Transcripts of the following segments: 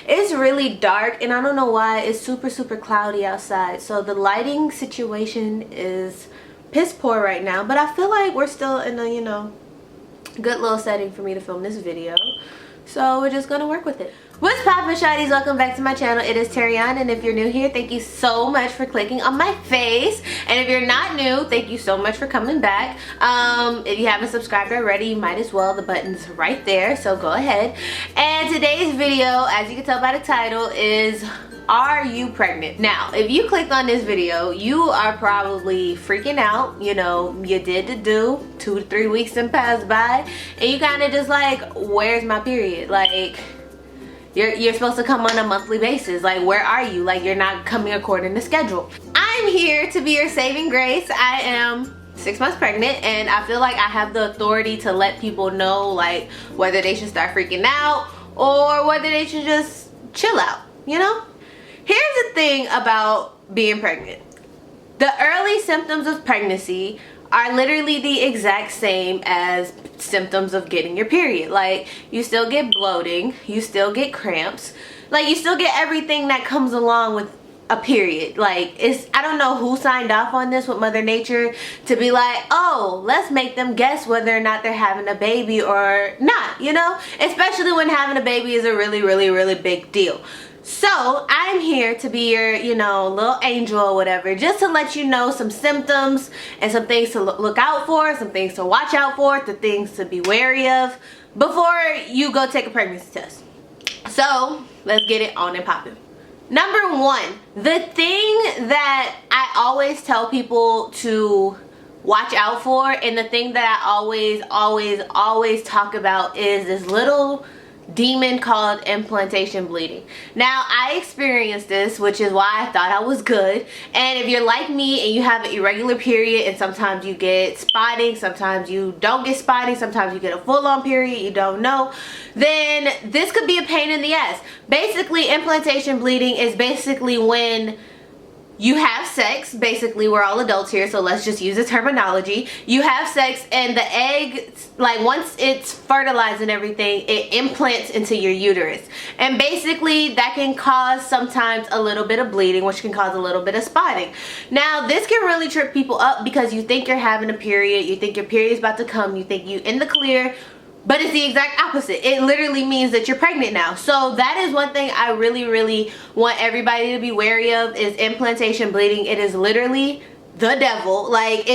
It's really dark and I don't know why. It's super cloudy outside, so the lighting situation is piss poor right now, but I feel like we're still in a, you know, good little setting for me to film this video, so we're just gonna work with it. What's poppin', shawties? Welcome back to my channel. It is Tierian, and if you're new here, thank you so much for clicking on my face, and if you're not new, thank you so much for coming back. If you haven't subscribed already, you might as well. The button's right there, so go ahead. And today's video, as you can tell by the title, is are you pregnant? Now, if you clicked on this video, you are probably freaking out. You know, you did the do, 2 to 3 weeks and passed by, and you kind of just like, where's my period? Like, you're supposed to come on a monthly basis. Like, where are you? Like, you're not coming according to schedule. I'm here to be your saving grace. I am 6 months pregnant, and I feel like I have the authority to let people know, like, whether they should start freaking out or whether they should just chill out, you know? Here's the thing about being pregnant. The early symptoms of pregnancy are literally the exact same as symptoms of getting your period. Like, you still get bloating, you still get cramps, like you still get everything that comes along with a period. Like, it's, I don't know who signed off on this with Mother Nature to be like, oh, let's make them guess whether or not they're having a baby or not, you know? Especially when having a baby is a really big deal. So I'm here to be your, you know, little angel or whatever, just to let you know some symptoms and some things to look out for, some things to watch out for, the things to be wary of before you go take a pregnancy test. So let's get it on and popping. Number one, the thing that I always tell people to watch out for, and the thing that I always talk about, is this little demon called implantation bleeding. Now, I experienced this, which is why I thought I was good. And if you're like me and you have an irregular period, and sometimes you get spotting, sometimes you don't get spotting, sometimes you get a full-on period, you don't know, then this could be a pain in the ass. Basically, implantation bleeding is basically when you have sex. Basically, we're all adults here, so let's just use the terminology. You have sex and the egg, like, once it's fertilized and everything, it implants into your uterus. And basically that can cause sometimes a little bit of bleeding, which can cause a little bit of spotting. Now, this can really trip people up because you think you're having a period, you think your period's about to come, you think you in the clear, but it's the exact opposite. It literally means that you're pregnant now. So that is one thing I really want everybody to be wary of, is implantation bleeding. It is literally the devil. Like,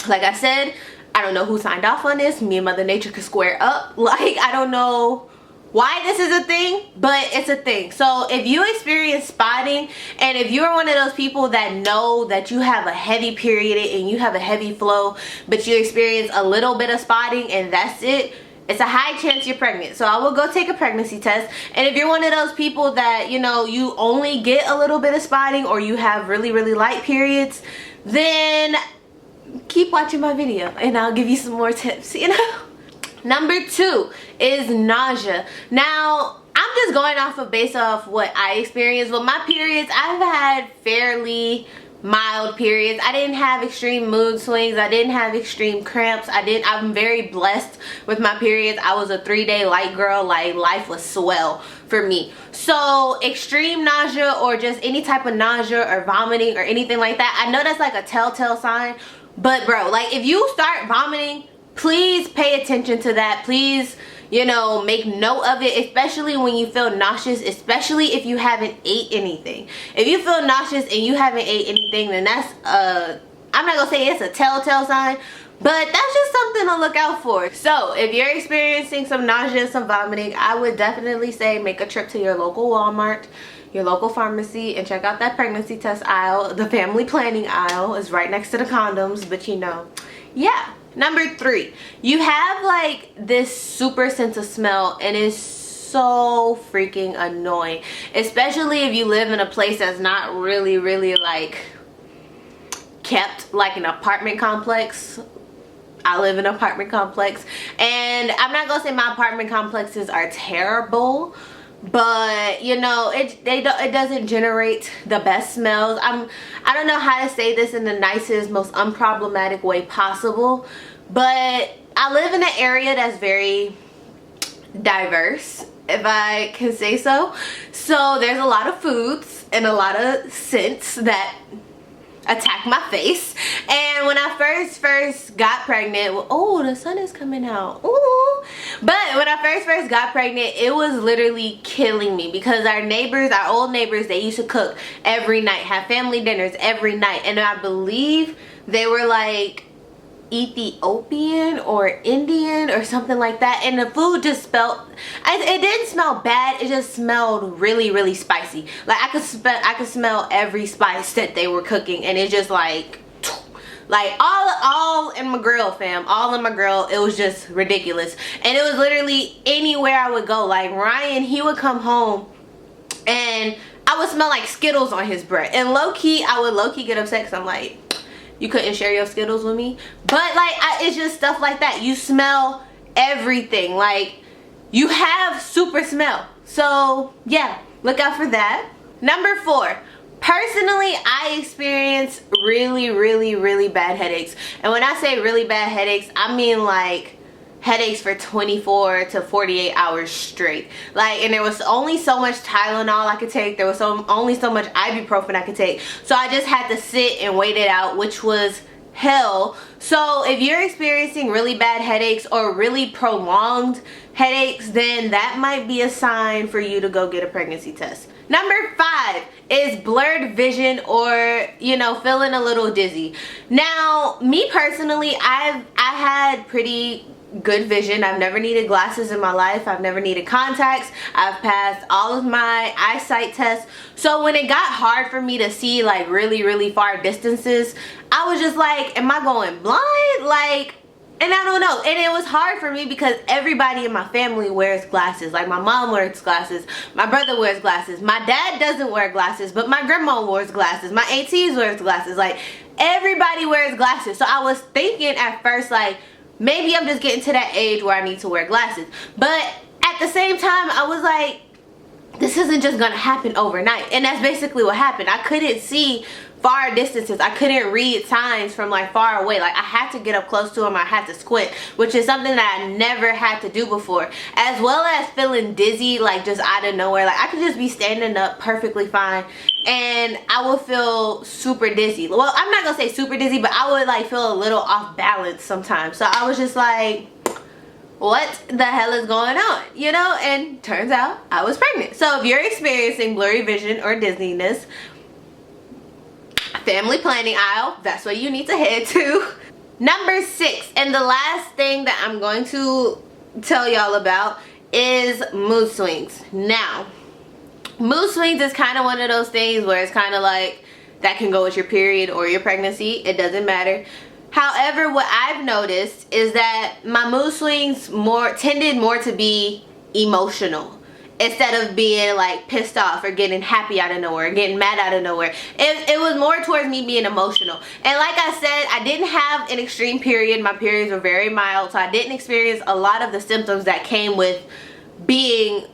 like I said, I don't know who signed off on this. Me and Mother Nature could square up. Like, I don't know why this is a thing, but it's a thing. So if you experience spotting, and if you're one of those people that know that you have a heavy period and you have a heavy flow, but you experience a little bit of spotting and that's it, it's a high chance you're pregnant. So I will go take a pregnancy test. And if you're one of those people that, you know, you only get a little bit of spotting, or you have really light periods, then keep watching my video and I'll give you some more tips, you know? Number two is nausea. Now, I'm just going based off what I experienced with my periods. I've had fairly mild periods. I didn't have extreme mood swings. I didn't have extreme cramps. I'm very blessed with my periods. I was a 3-day light girl. Like, life was swell for me. So extreme nausea, or just any type of nausea or vomiting or anything like that, I know that's like a telltale sign, but bro, like, if you start vomiting, please pay attention to that. Please, you know, make note of it, especially when you feel nauseous, especially if you haven't ate anything. If you feel nauseous and you haven't ate anything, then that's I'm not gonna say it's a telltale sign, but that's just something to look out for. So if you're experiencing some nausea, some vomiting, I would definitely say make a trip to your local Walmart, your local pharmacy, and check out that pregnancy test aisle. The family planning aisle is right next to the condoms, but you know, yeah. Number three, you have like this super sense of smell, and it's so freaking annoying, especially if you live in a place that's not really like kept, like an apartment complex. I live in an apartment complex, and I'm not gonna say my apartment complexes are terrible, but you know, it doesn't generate the best smells. I don't know how to say this in the nicest, most unproblematic way possible, but I live in an area that's very diverse, if I can say so. So there's a lot of foods and a lot of scents that attack my face. And when I first got pregnant, well, oh, the sun is coming out. Ooh. But when I first got pregnant, it was literally killing me because our neighbors, our old neighbors, they used to cook every night, have family dinners every night. And I believe they were like Ethiopian or Indian or something like that, and the food just smelled, it didn't smell bad, it just smelled really spicy. Like I could smell every spice that they were cooking, and it just like all in my grill, fam, all in my grill. It was just ridiculous. And it was literally anywhere I would go. Like Ryan, he would come home and I would smell like Skittles on his breath, and low-key I would low-key get upset because I'm like, you couldn't share your Skittles with me. But like it's just stuff like that. You smell everything. Like you have super smell. So yeah, look out for that. Number 4, personally, I experience really bad headaches. And when I say really bad headaches, I mean like headaches for 24 to 48 hours straight. Like, and there was only so much Tylenol I could take. There was only so much ibuprofen I could take. So I just had to sit and wait it out, which was hell. So if you're experiencing really bad headaches or really prolonged headaches, then that might be a sign for you to go get a pregnancy test. Number 5 is blurred vision, or you know, feeling a little dizzy. Now, me personally, I had pretty good vision. I've never needed glasses in my life. I've never needed contacts. I've passed all of my eyesight tests. So when it got hard for me to see like really far distances, I was just like, am I going blind? Like, and I don't know. And it was hard for me because everybody in my family wears glasses. Like my mom wears glasses, my brother wears glasses, my dad doesn't wear glasses, but my grandma wears glasses, my aunties wears glasses. Like everybody wears glasses. So I was thinking at first like, maybe I'm just getting to that age where I need to wear glasses. But at the same time, I was like, this isn't just gonna happen overnight. And that's basically what happened. I couldn't see far distances. I couldn't read signs from like far away. Like I had to get up close to them. I had to squint, which is something that I never had to do before. As well as feeling dizzy, like just out of nowhere. Like I could just be standing up perfectly fine and I would feel super dizzy. Well, I'm not gonna say super dizzy, but I would like feel a little off balance sometimes. So I was just like, what the hell is going on, you know? And turns out I was pregnant. So if you're experiencing blurry vision or dizziness, family planning aisle, that's where you need to head to. Number 6, and the last thing that I'm going to tell y'all about is mood swings. Now, mood swings is kind of one of those things where it's kind of like that can go with your period or your pregnancy. It doesn't matter. However, what I've noticed is that my mood swings tended more to be emotional instead of being like pissed off or getting happy out of nowhere, getting mad out of nowhere. It was more towards me being emotional. And like I said, I didn't have an extreme period. My periods were very mild, so I didn't experience a lot of the symptoms that came with being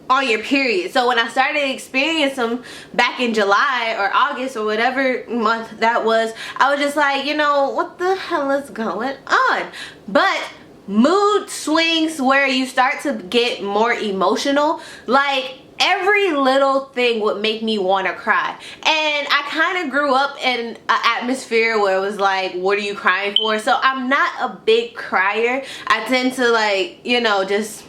on your period. So when I started experiencing them back in July or August or whatever month that was, I was just like, you know, what the hell is going on? But mood swings where you start to get more emotional, like every little thing would make me want to cry. And I kind of grew up in an atmosphere where it was like, what are you crying for? So I'm not a big crier. I tend to like, you know, just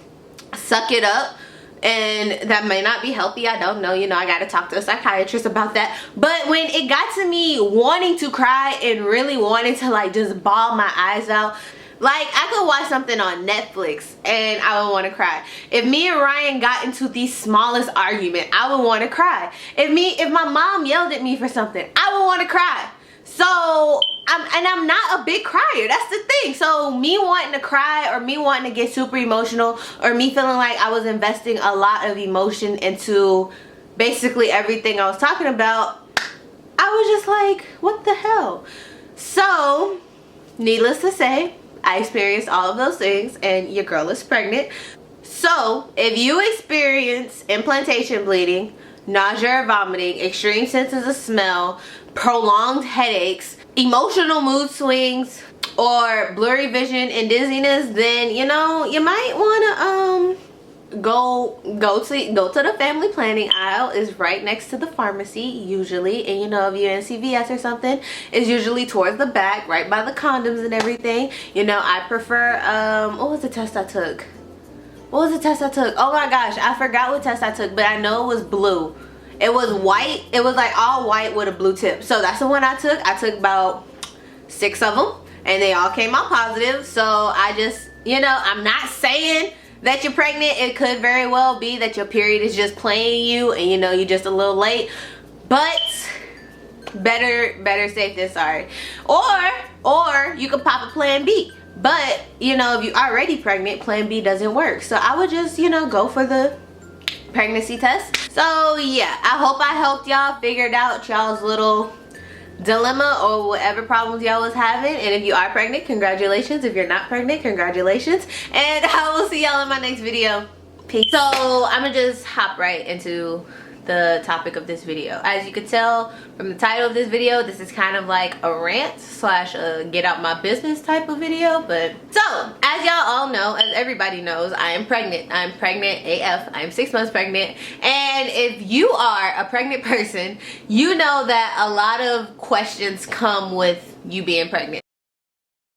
suck it up. And that may not be healthy, I don't know, you know, I gotta talk to a psychiatrist about that. But when it got to me wanting to cry and really wanting to like just bawl my eyes out, like I could watch something on Netflix and I would want to cry. If me and Ryan got into the smallest argument, I would want to cry. If my mom yelled at me for something, I would want to cry. So I'm not a big crier, that's the thing. So me wanting to cry or me wanting to get super emotional or me feeling like I was investing a lot of emotion into basically everything I was talking about, I was just like, what the hell? So needless to say, I experienced all of those things and your girl is pregnant. So if you experience implantation bleeding, nausea or vomiting, extreme senses of smell, prolonged headaches, emotional mood swings, or blurry vision and dizziness, then you know, you might want to go to the family planning aisle. Is right next to the pharmacy usually, and you know, if you're in CVS or something, it's usually towards the back, right by the condoms and everything. You know, I prefer what was the test I took? What was the test I took? Oh my gosh, I forgot what test I took, but I know it was blue. It was white. It was like all white with a blue tip. So that's the one I took. I took about 6 of them and they all came out positive. So I just, you know, I'm not saying that you're pregnant. It could very well be that your period is just playing you and you know, you're just a little late. But better safe than sorry. Or you could pop a plan B. But, you know, if you're already pregnant, plan B doesn't work. So I would just, you know, go for the pregnancy test. So yeah, I hope I helped y'all figured out y'all's little dilemma or whatever problems y'all was having. And if you are pregnant, congratulations. If you're not pregnant, congratulations. And I will see y'all in my next video. Peace. So I'm gonna just hop right into the topic of this video. As you can tell from the title of this video, this is kind of like a rant slash a get out my business type of video. But so as y'all all know, as everybody knows, I am pregnant. I'm pregnant AF. I'm 6 months pregnant. And if you are a pregnant person, you know that a lot of questions come with you being pregnant.